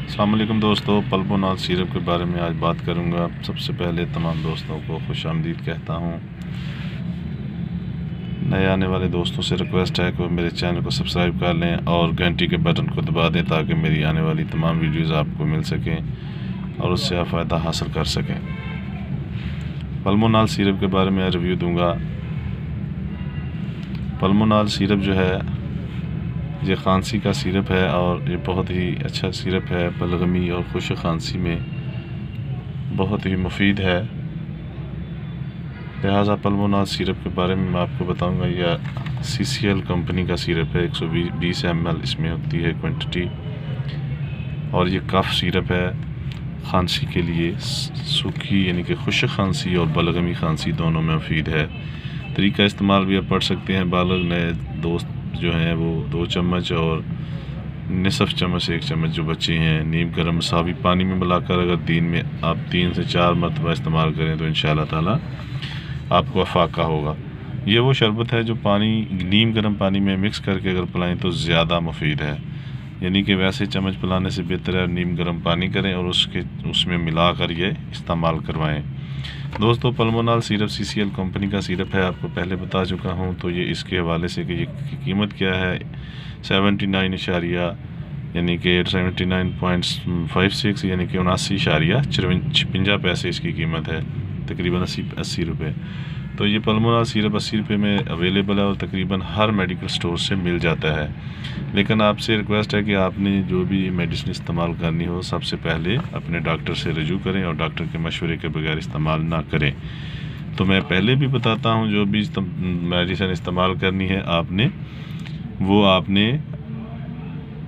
अस्सलाम वालेकुम दोस्तों, पल्मोनॉल सिरप के बारे में आज बात करूंगा। सबसे पहले तमाम दोस्तों को खुशामदीद कहता हूं। नए आने वाले दोस्तों से रिक्वेस्ट है कि वो मेरे चैनल को सब्सक्राइब कर लें और घंटी के बटन को दबा दें ताकि मेरी आने वाली तमाम वीडियोज़ आपको मिल सकें और उससे आप फ़ायदा हासिल कर सकें। पल्मोनॉल सिरप के बारे में रिव्यू दूँगा। पल्मोनॉल सिरप जो है ये खांसी का सिरप है और ये बहुत ही अच्छा सिरप है। बलगमी और खुश खांसी में बहुत ही मुफीद है। लिहाजा पल्मोनॉल सिरप के बारे में मैं आपको बताऊंगा। यह CCL कंपनी का सिरप है। 120 ml इसमें होती है क्वांटिटी और ये कफ सिरप है। खांसी के लिए सूखी यानी कि खुश्क खांसी और बलगमी खांसी दोनों में मुफीद है। तरीका इस्तेमाल भी आप पढ़ सकते हैं। बालग नए दोस्त जो हैं वो 2 चम्मच और निसफ़ चम्मच से 1 चम्मच जो बच्चे हैं नीम गर्म मसावी पानी में मिलाकर अगर दिन में आप 3 से 4 मरतबा इस्तेमाल करें तो इंशाअल्लाह ताला आपको अफाका होगा। ये वो शरबत है जो नीम गर्म पानी में मिक्स करके अगर पिलाएं तो ज़्यादा मुफीद है। यानी कि वैसे चम्मच पिलाने से बेहतर है नीम गर्म पानी करें और उसमें मिलाकर ये इस्तेमाल करवाएं। दोस्तों, पल्मोनॉल सिरप CCL कंपनी का सिरप है। आपको पहले बता चुका हूँ। तो ये इसके हवाले से कि ये कीमत क्या है 79 यानी कि 79.56 यानी कि 79.56 पैसे इसकी कीमत है, तकरीबन 80 रुपये। तो ये पल्मोनॉल सिरप 80 रुपये में अवेलेबल है और तकरीबन हर मेडिकल स्टोर से मिल जाता है। लेकिन आपसे रिक्वेस्ट है कि आपने जो भी मेडिसिन इस्तेमाल करनी हो सबसे पहले अपने डॉक्टर से रजू करें और डॉक्टर के मशवरे के बगैर इस्तेमाल ना करें। तो मैं पहले भी बताता हूँ, जो भी मेडिसिन इस्तेमाल करनी है आपने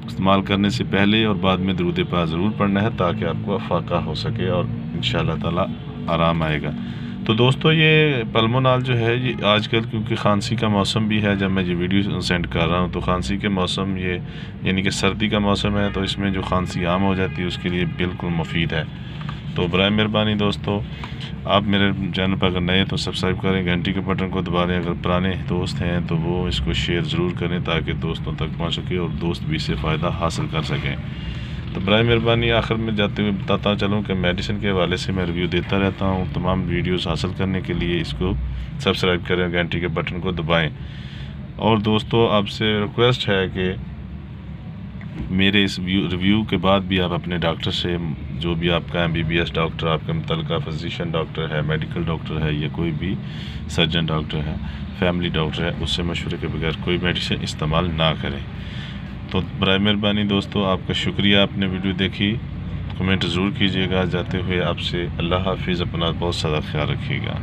इस्तेमाल करने से पहले और बाद में दरूद पाक ज़रूर पढ़ना है ताकि आपको अफाका हो सके और इंशाअल्लाह ताला आराम आएगा। तो दोस्तों, ये पल्मोनॉल जो है ये आजकल क्योंकि खांसी का मौसम भी है, जब मैं ये वीडियो सेंड कर रहा हूँ तो खांसी के मौसम ये यानी कि सर्दी का मौसम है, तो इसमें जो खांसी आम हो जाती है उसके लिए बिल्कुल मुफीद है। तो बराए मेहरबानी दोस्तों, आप मेरे चैनल पर अगर नए तो सब्सक्राइब करें, घंटी के बटन को दबा लें। अगर पुराने दोस्त हैं तो वो इसको शेयर ज़रूर करें ताकि दोस्तों तक पहुँच सके और दोस्त भी इससे फ़ायदा हासिल कर सकें। तो बराए मेहरबानी आखिर में जाते हुए बताता चलूँ कि मेडिसिन के हवाले से मैं रिव्यू देता रहता हूँ। तमाम वीडियोस हासिल करने के लिए इसको सब्सक्राइब करें, घंटी के बटन को दबाएं। और दोस्तों, आपसे रिक्वेस्ट है कि मेरे इस रिव्यू के बाद भी आप अपने डॉक्टर से, जो भी आपका MBBS डॉक्टर, आपका मुतल्लिका फिजिशियन डॉक्टर है, मेडिकल डॉक्टर है या कोई भी सर्जन डॉक्टर है, फैमिली डॉक्टर है, उससे मशवरे के बगैर कोई मेडिसिन इस्तेमाल ना करें। तो बराए मेहरबानी दोस्तों, आपका शुक्रिया। आपने वीडियो देखी, कमेंट ज़रूर कीजिएगा। जाते हुए आपसे अल्लाह हाफिज़, अपना बहुत सारा ख्याल रखिएगा।